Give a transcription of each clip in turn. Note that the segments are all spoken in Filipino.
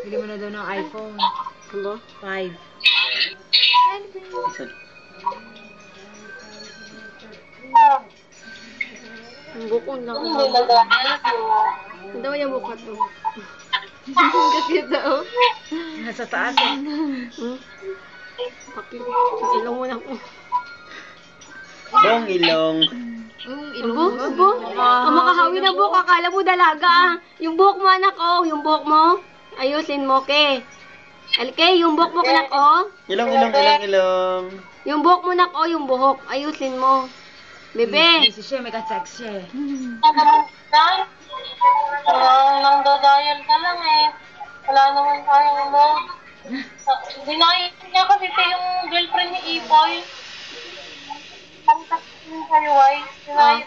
Bili mo na daw ng iPhone. Ano? 5. Ang bukong lang. Ang daw yung buka to. Kasi daw. Nasa taas eh. Pakit. Ang ilong mo na ko. Bong ilong. Ubo? Ubo? Ang makahawi na buhok. Akala mo dalaga ah. Yung buhok mo anak oh. Yung buhok mo. Ayusin mo ke. Okay, yung buhok mo anak oh. Ilong. Yung buhok mo nak oh. Yung buhok. Ayusin mo. Bebe. Busy siya, may ka-text siya eh. Nang dadayan ka lang eh. Wala naman tayong ano. Dinayin niya kasi ito yung girlfriend ni Ipoy. Pangtak yung kaliway.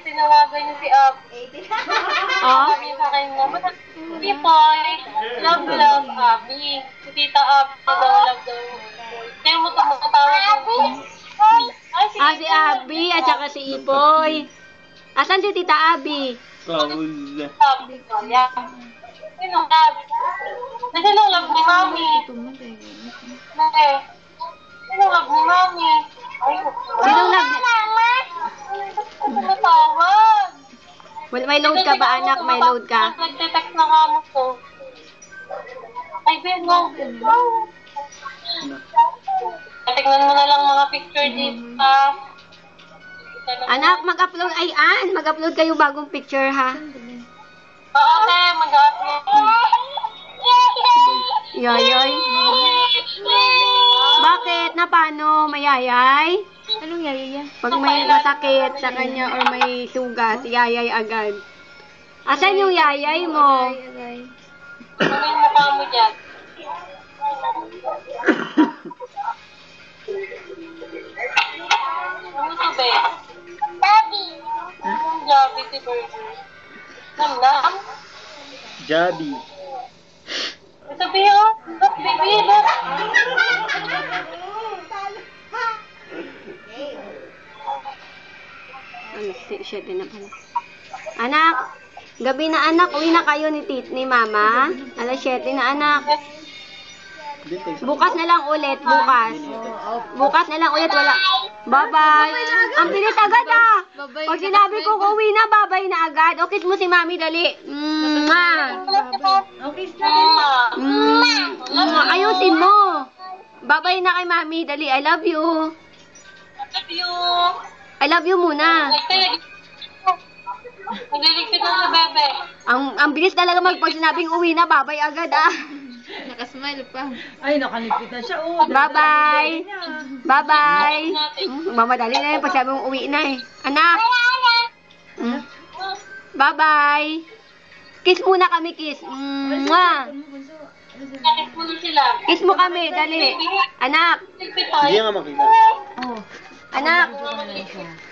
Tinawagan niya si Ab. Sabi niya sa akin na, Ipoy, love, Abi. Si Tita Ab, love daw. Kaya mo tumatawag mo. Si Abi at saka si Ipoy. Asan si Tita Abi? Paul. Sabi ko, yeah. Sino Ab? Kasi nung love ni Mami. Sino love ni Mami? Sinong nag... Tumatawag. Well, may load ka ba anak? May load ka? Nagte-text na kamo ko. Ay, Ben, no. Tingnan mo na lang mga picture dito. Anak, mag-upload. Ay, mag-upload kayo bagong picture ha. Oo, te, mag-upload. Yayay. Bakit? Na paano? Mayayay? Anong yaya? Pag may masakit sa kanya or may sugat, yayay agad. Asan yung yayay mo? Ano yung mukha mo dyan? Ano to, be? Gabi. Anong Gabi si Burger? Namnam? Jabi. Sabi oh, look, baby, look. Siya din na pala. Anak, gabi na anak, uwi na kayo ni mama. Alas 7 na anak. Bukas na lang ulit, bukas. Bukas na lang ulit, wala. Bye-bye. Ang bilis agad ah. Pag sinabi ko uwi na, bye-bye na agad. O, kiss mo si mami, dali. Okay, stop. Ayusin mo. Bye-bye na kay mami, dali. I love you. Love you. I love you muna. Nagliligpit na sa bebe. Ang bilis talaga pag sinabing uwi na, bye-bye agad ah. Nakasmile pa. Ay, nakalipit na siya. Oh, bye-bye. Bye-bye. Mamadali na yun pag sabi mong uwi na eh. Anak. Bye-bye. Kiss muna kami, kiss. Mwah. Kiss mo na sila. Kiss mo kami, dali. Anak. Hindi nga makita. Oh. Anak.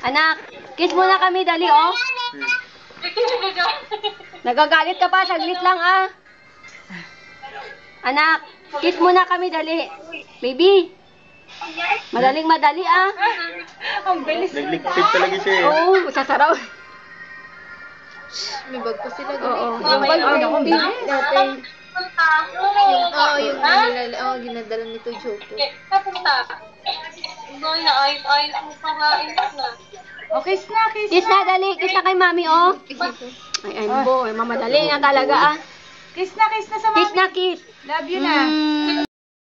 Anak. Kiss muna kami, dali, oh. Nagagalit ka pa, saglit lang, ah. Anak, kiss muna kami, dali. Baby. Madaling-madali, ah. Ang bilis. Nagligpit talaga siya eh. Oo, sasaraw. May bag pa sila. Oo. Yung bag, Ako, baby. bilis. Yung ginadala nito, Joko. Kapunta. Doon na, ayos mo pa ba? Na. Okay, kiss. Kiss na, dali. Kiss na kay mami, oh. Ay, ay, boy. Mamadali na talaga, ah. Kiss na sa mami. Kiss na, kiss. Love you na.